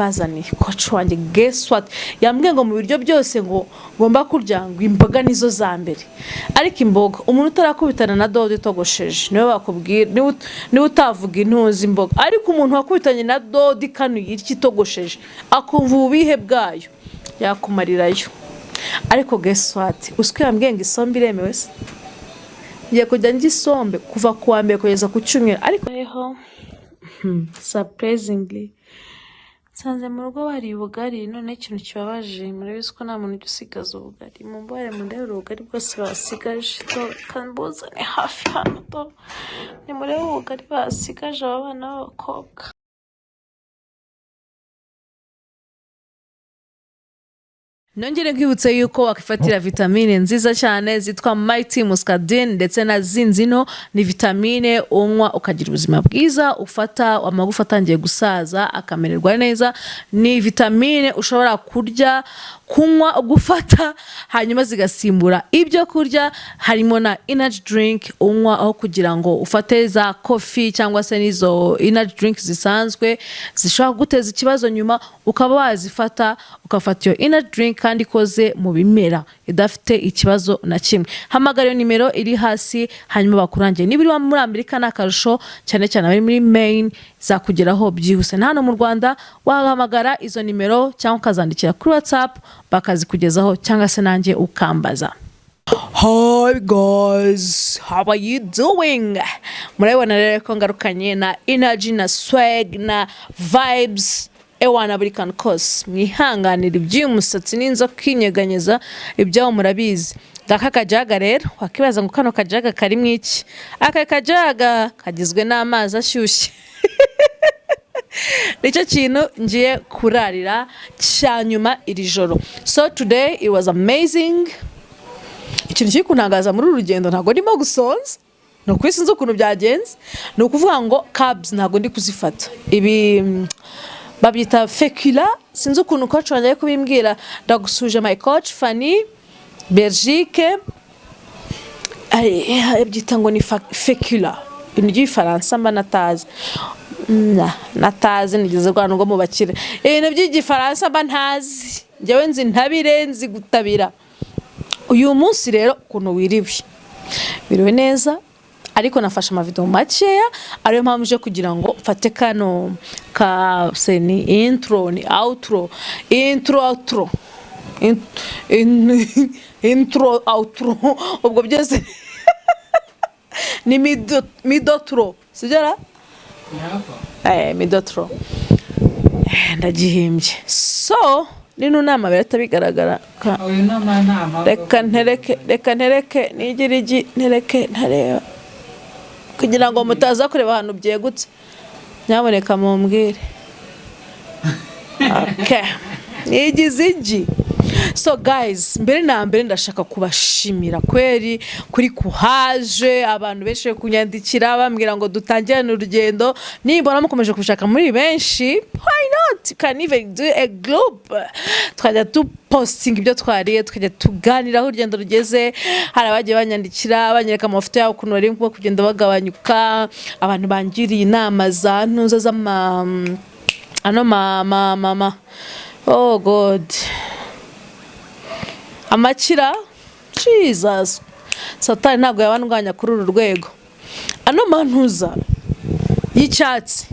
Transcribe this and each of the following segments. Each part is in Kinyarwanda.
bazani coach wanjye guess what yambwiye ngo mu biryo byose ngo ngomba kurya ngo imboga nizo za mbere ariko imboga umuntu utarakubitana na dodo itogosheje niwe bakubwira ni utavuga intuzi imboga ariko umuntu wakubitanye na dodo ikanuye itogosheje akumva ubihe bwayo yakumarirayo ariko guess what uswe yambwiye ngo isombe iremewe se ngiye kujya ngisombe kuva kuwa mbere kugeza ku cyumweru ariko surprisingly sanze mu rugo bari ubugari none ikintu kibabaje murabizi ko nta muntu usigaza ubugari mu mbare mu ndero ubugari bwose basigaje to kanbuza ni hafi hano to ni murebe ubugari basigaje abana b'abakobwa Nongere nkibutse yuko wakifatira vitamine nziza cyane zitwa Mighty Muscadine ndetse na zinzino ni vitamine unywa ukagira ubuzima bwiza ufata amagufa atangiye gusaza akamererwa neza ni vitamine ushobora kurya kunywa gufata hanyuma zigasimbura ibyo kurya harimo na energy drink unywa aho kugira ngo ufate za coffee cyangwa se nizo energy drink zisanzwe zishobora guteza ikibazo nyuma ukaba wazifata ukafata iyo energy drink kandi koze mu bimera idafite ikibazo na kimwe hamagara iyo nimero iri hasi hanyuma bakurangiye nibiri wa muri Amerika nakarusho cyane cyane bari muri Maine zakugeraho byihuse hano mu Rwanda wahamagara izo nimero cyangwa ukazandikira kuri WhatsApp bakazikugezaho cyangwa se nanjye ukambaza. Hi guys, how are you doing? Murabona rero ko ngarukanye na energy na swag na vibes ewana buri kan kose mwihanganira iby'umusatsi n'inzoka inyeganyeza ibyaho murabizi daka kajaga rero wakibaza ngo kano kajaga kari mwiki aka kajaga kagizwe n'amazi ashyushye nicyo kintu ngiye kurarira cyanyuma iri joro so today it was amazing ikintu kiri kuntangaza muri urugendo ntago ndimo gusonza no kwisinze ukuntu byagenze no kuvuga ngo cabs ntago ndi kuzifata ibi babyita fecula sinzi ukuntu coach wanjye kubimbwira ndagusuje my coach Fanny Belgique yabyita ngo ni fecula ibintu by'ifaransa mba natazi nigeze rwanda ngo mubakire ibintu by'igifaransa mba ntazi njyewe nzi ntabire nzi gutabira uyu munsi rero ukuntu wiriwe neza ariko nafashe amavideo makeya ariyo mpamvu je kugira ngo mfate kano ka seni intro ni outro ubwo byose ni midotro sijara midotro ndagihimbye so nino nama berata bigaragara reka ntereke nigirigi ntereke ntareba kugira ngo mutaza kureba ahantu byegutse nyaboneka mumbwire okay nigizigi so guys mbere na mbere ndashaka kubashimira kweri kuri kuhaje abantu benshi kunyandikira bambwira ngo dutangirane urugendo nimbona mukomeje kushaka muri benshi why not can even do a group twajya posting ibyo twariye tukajya tuganiraho urugendo rugeze hari abagiye banyandikira banyereka amafoto yabo kuno rero kuko kugenda bagabanyuka abantu bangiriye inama za ntuza z'ama mama oh god amakira Jesus satani ntabwo yabandwanya kuri uru rwego ano mantuza y'icyatsi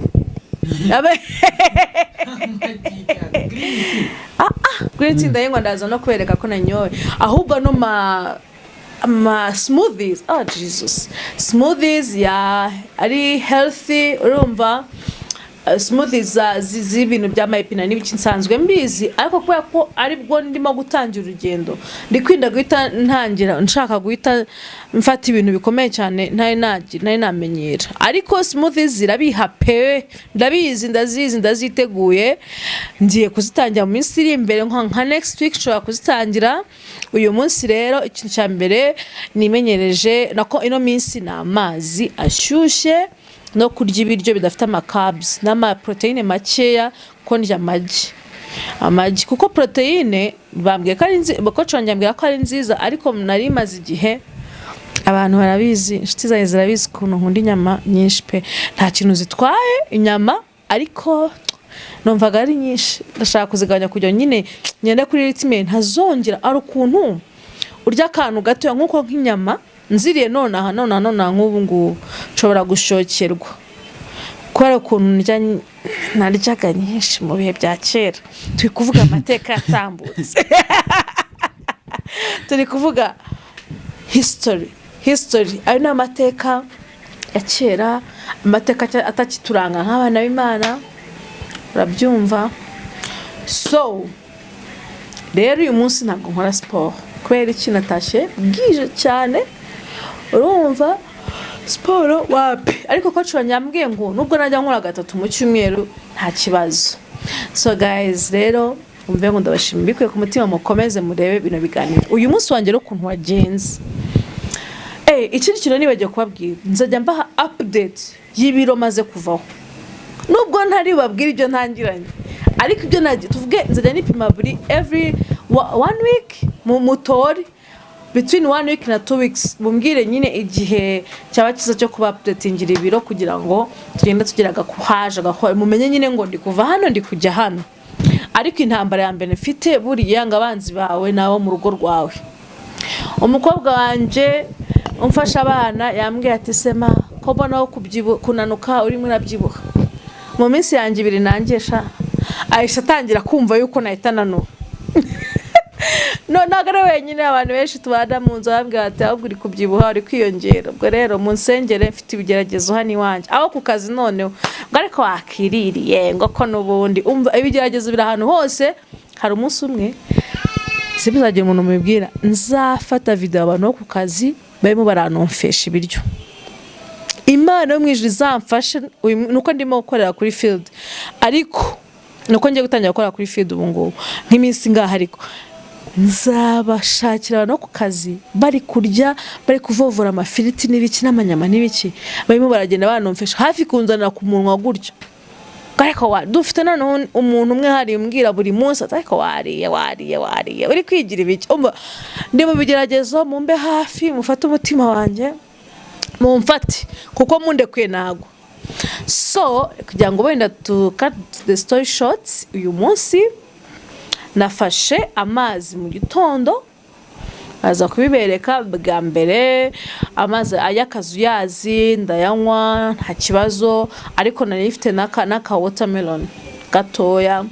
green tea ndayengwa ndaza no kwereka ko nanyoye ahubwo no smoothies oh Jesus smoothies ya ari healthy urumva smoothies z'ibintu by'amapina n'ibiki nsanzwe mbizi ariko kubera ko ari bwo ndimo gutangira urugendo ndikwinda guhita ntangira nshaka guhita mfata ibintu bikomeye cyane ntari namenyera ariko smoothies zirabiha pe ndabizi ndaziteguye ngiye kuzitangira mu minsi iri imbere nka next week nshobora kuzitangira uyu munsi rero ikintu cya mbere nimenyereje nako ino minsi na amazi ashyushye no kurya ibiryo bidafite amakabs n'ama proteine makeya ko ndya amagi kuko proteine bambwiye ko ari nziza coach wanjye ambwira ko ari nziza ariko nari maze igihe abantu barabizi inshuti zanjye zirabizi ukuntu nkunda inyama nyinshi pe nta kintu zitwaye inyama ariko numvaga ari nyinshi ndashaka kuzigabanya kugira nyine nyende kuri ritme ntazongera ari ukuntu urya akantu gato nkuko nk'inyama nziriye nonaha nk'ubu ngubu nshobora gushokerwa kubera ukuntu naryaga nyinshi mu bihe bya kera turi kuvuga amateka yatambutse turi kuvuga history ayo ni amateka ya kera amateka atakituranga nk'abana b'Imana urabyumva so rero uyu munsi ntabwo nkora siporo kubera iki natashe bwije cyane urumva siporo wapi ariko coach wanyambwiye ngo nubwo najya nkora 3 mu cyumweru nta kibazo so guys rero umve ngo ndabashimira bikuye ku mutima mukomeze murebe bino biganiro uyu munsi wanjye rero ukuntu wagenze ikindi kintu nibagiye kubabwira nzajya mbaha update y'ibiro maze kuvaho nubwo ntari babwira ibyo ntangiranye ariko ibyo nagiye tuvuge nzajya nipima buri every 1 week mu mutori between 1 week na 2 weeks bumbwire nyine igihe cyaba kiza cyo kuba updatingira ibiro kugira ngo tugenda tugeraga kuhaje gakora mumenye nyine ngo ndi kuva hano ndi kujya hano ariko intambara ya mbere mfite buriya ngabanzi bawe nabo mu rugo rwawe umukobwa wanje umfasha abana yambwiye ati sema ko mbona kunanuka uri muri abyibuha mu minsi yanjye 2 nangesha Aisha atangira kumva yuko nahita nanuka no nagare wenyine abantu benshi tubada mu nzu bambwiye ati ahubwo uri kubyibuha uri kwiyongera ubwo rero mu nsengere mfite ibigeragezo hani wanje aho ku kazi noneho ngo ariko wakiririye ngo ko nubundi umva ibigeragezo biri ahantu hose hari umunsi umwe sibizagiye umuntu mubibwira nzafata video abantu ku kazi barimo baranumfesha ibiryo Imana yo mwijuru izamfashe nuko ndimo gukorera kuri field ariko nuko ngiye gutangira gukora kuri field ubu ngubu nk'iminsi ngaha ariko nzabashakira abantu ku kazi bari kurya bari kuvovora amafiriti n'ibiki n'amanyama n'ibiki barimo baragenda banumfesha hafi kunzanira ku munwa gutyo ariko dufite none umuntu umwe hari umbwira buri munsi ariko wariye uri kwigira ibiki ndi mu bigeragezo mumbe hafi mufate umutima wanjye mumfate kuko mundekuye nago so kugira ngo wenda to cut the story short uyu munsi nafashe amazi mu gitondo aza kubibereka bwa mbere amazi ayakazuyazi ndayanywa nta kibazo ariko nari ifite naka watermelon gatoya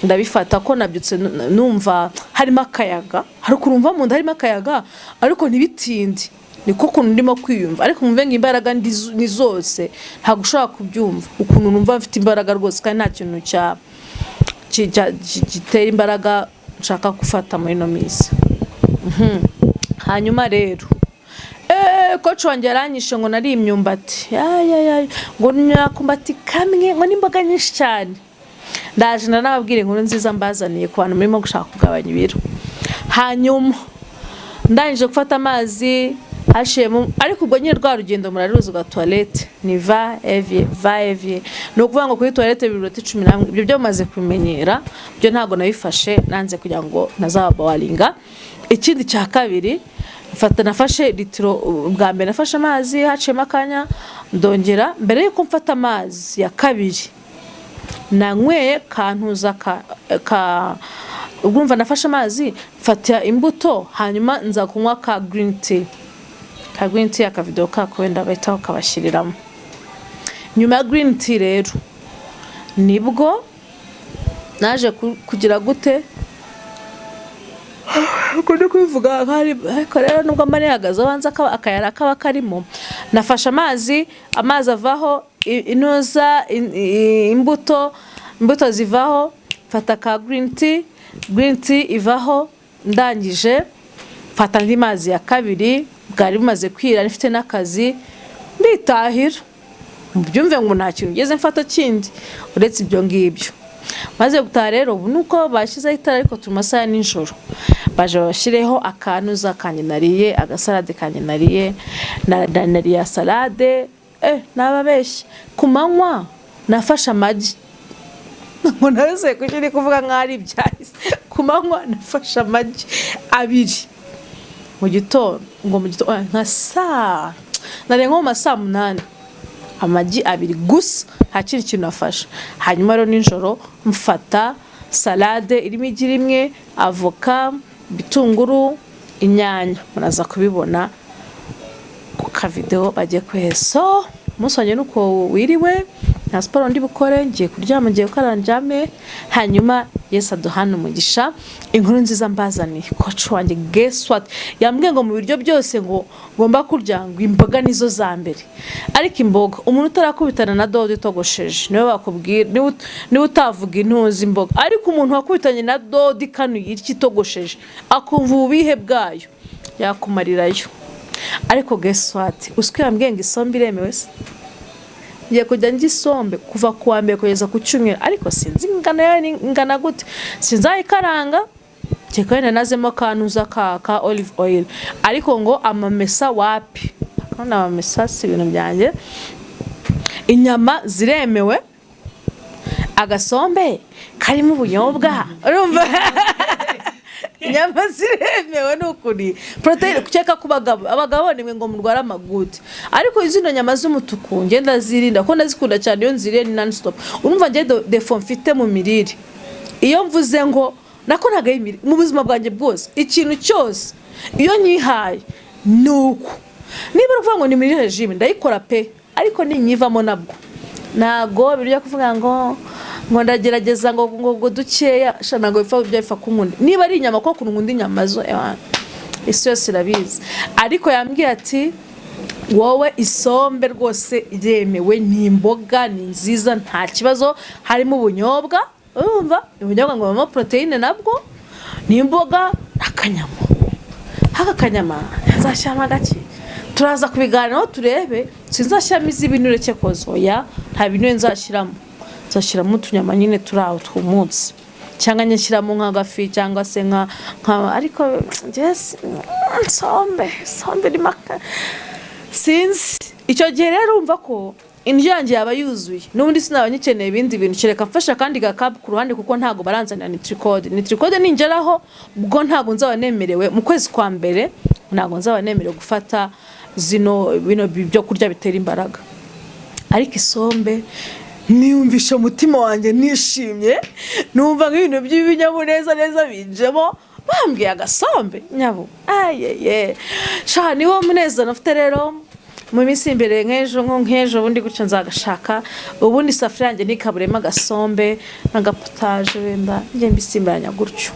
ndabifata ko nabyutse numva harimo akayaga hari kurumva mu nda harimo akayaga ariko ntibitindi niko kuntu ndimo kwiyumva ariko mumve ngimbaraga ni zose nta gushaka kubyumva ukuntu numva mfite imbaraga rwose kandi nta kintu gitera imbaraga nshaka gufata muri no minsi hanyuma rero coach wanjye yaranyishe ngo nari imyumbati ngo nyakumbati kamwe ngo nimboga nyinshi cyane ndaje nababwire inkuru nziza mbazaniye ku bantu murimo gushaka kugabanya ibiro hanyuma ndangije gufata amazi hashemo ariko ubwo nyine rwa rugendo muraruzi ga toilette ni va evie no kuvuga ngo kuri toilette 11 ibyo byo maze kumenyera byo ntago nabifashe nanze kugira ngo nazabawalinga ikindi cya kabiri nafashe litiro bwa mbere nafashe amazi hacemo akanya ndongera mbere yuko mfata amazi ya kabiri nanyweye kantuza ubwo nafashe amazi mfata imbuto hanyuma nza kunywa ka green tea akavido kako wenda bahita kabashiriramo nyuma ya green tea rero nibwo naje kugira gute kundi kubivuga ariko rero nubwo mane hagaze abanza akayara kaba karimo nafasha amazi avaho inoza imbuto zivaho fata ka green tea ivaho ndangije fata ndi mazi ya kabiri bwari bumaze kwira nifite nakazi nditahira byumve ngo nta kintu ngeze mfata kindi uretse ibyo ngibyo maze gutaha rero nuko bashize itara ariko tumasaya n'injoro baje bashireho akanuza kanye nariye agasalade kanye nariye nariye salade nababeshye kumanywa nafasha amagi ngo narese kushiri kuvuga nk'ari byahise kumanywa nafasha amagi 2 mu gitondo ngo mu gitondo nka saa nare nko 8 amagi 2 gusa nta kindi kintu nafashe. Hanyuma rero nijoro mfata salade irimo igi rimwe, avoka, bitunguru, inyanya. Muraza kubibona ku ka video bagiye kweso. Umunsi wanjye nuko wiriwe, nta siporo ndi bukore, ngiye kuryama, ngiye gukaranjame. Hanyuma Yesu aduhana umugisha. Inkuru nziza mbazaniye coach wanjye, guess what, yambwiye ngo mu biryo byose ngo ngomba kurya ngo imboga nizo za mbere. Ariko imboga umuntu utarakubitana na dodo itogosheje niwe bakubwira, niwe utavuga intuzi imboga. Ariko umuntu wakubitanye na dodo ikanuye itogosheje akumva ububihe bwayo yakumarirayo. Ariko guess what, uswe yambwiye ngo isombe iremewe se. Ngiye kujya ngisombe kuva kuwa mbere kugeza ku cyumweru, ariko sinzi ingana gute, sinzayikaranga. Cyekane nazemo kanuza ka olive oil, ariko ngo amamesa wapi, akona amamesa si ibintu byanjye. Inyama ziremewe, agasombe karimo ubunyobwa, urumva inyama ziremewe n'ukuri. Protein kucyeka ku bagabo, abagabo nimwe ngo murwara amaguti, ariko izino nyama z'umutuku ngenda zirinda ko ndazikunda cyane iyo nziriye non stop. Urumva ngiye defo mfite mu mirire. Iyo mvuze ngo nakonaga mu buzima bwanjye bwose ikintu cyose iyo nyihaye nuko niba uvuga ngo ni muri regime ndayikora pe, ariko ninyivamo nabwo nago biryo kuvuga ngo ndagerageza ngo dukeya shana ngo bipfa kunkunda. Niba ari inyama ko kunkunda inyama zo isi yose irabizi. Ariko yambwiye ati wowe isombe rwose iremewe, ni imboga, ni nziza, nta kibazo. Harimo ubunyobwa, urumva ubunyobwa ngo bamo proteine, nabwo ni imboga, akanyama. Haka kanyama nzashyama gake, turaza kubiganiraho turebe. Sinzashyama izibinure cye kozoya, nta binure nzashyiramo. Nzashyiramo utunyama nyine turaho tw'umunsi, cyangwa nyashyiramo nk'agafi cyangwa se nka ariko yes sombe ni maka sinzi. Icyo gihe rero urumva ko indyo yanjye yaba yuzuye, n'ubundi sinaba nyikeneye ibindi bintu, kereka mfasha kandi gakapu ku ruhande kuko ntago baranzanira nitricode ningeraho ubwo ntago nzaba nemerewe mu kwezi kwa mbere, ntago nzaba nemerewe gufata bino byo kurya bitera imbaraga. Ariko isombe niyumvisha umutima wanjye nishimye, numva nk'ibintu by'ibinyamuneza neza binjemo. Bambwiye agasombe nyabo ayeye Shan niwo muneza nafite rero mu minsi imbere nk'ejo bundi gutyo nzagashaka. Ubundi safari yanjye nikaburema agasombe n'agapotage, wenda ngiye mbisimbiranya gutyo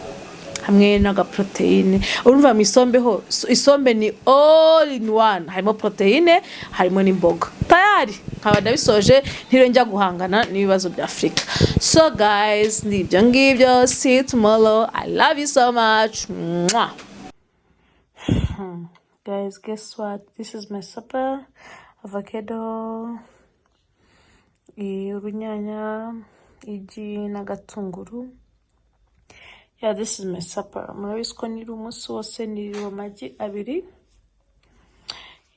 hamwe n'agaproteine. Urumva mu isombe ho, isombe ni all in one, harimo proteine, harimo n'imboga. Tayari nkaba ndabisoje, ntiro njya guhangana n'ibibazo bya Afrika. So guys, nibyo ngibyo, see you tomorrow. I love you so much. Mwah. Guys, guess what? This is my supper. Avocado, urunyanya, igi n'agatunguru. Yeah, this is my supper. Murabizi ko niri umunsi wose niri amagi 2.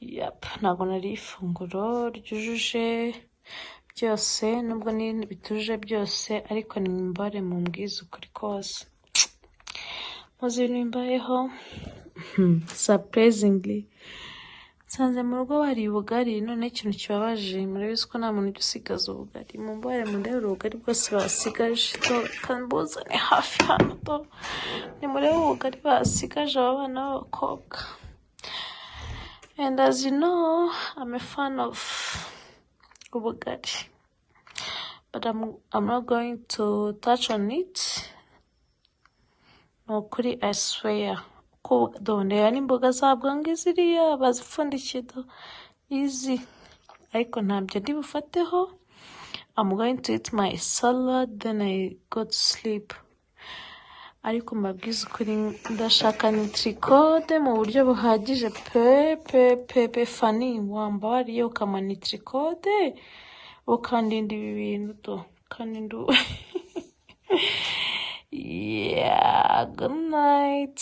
Yep, ntabwo nari ifunguro ryujuje byose, nubwo ni bituje byose, ariko ni mbare mu mbwiza ukuri kose. Muzi nimbayeho surprisingly sanze mu rugo bari ubugari. None ikintu kibabaje, murabizi ko nta muntu usigaza ubugari. Mu mbare mu ndero ubugari bwose basigaje, to kanbuza ni hafi hano to ni murebe ubugari basigaje abana b'abakobwa. And as you know, I'm a fan of ubugari, but I'm not going to touch on it. No kuri, I swear. Ko donde yani imboga zabwo ngiziriya bazipfundikiye easy, ariko ntabyo ndi bufateho. I'm going to eat my salad, then I go to sleep. Ariko mbabwiza ukuri ndashaka nitricode mu buryo buhagije pe Fani wambariye ukama nitricode ukandinda ibi bintu to kandi yeah, good night.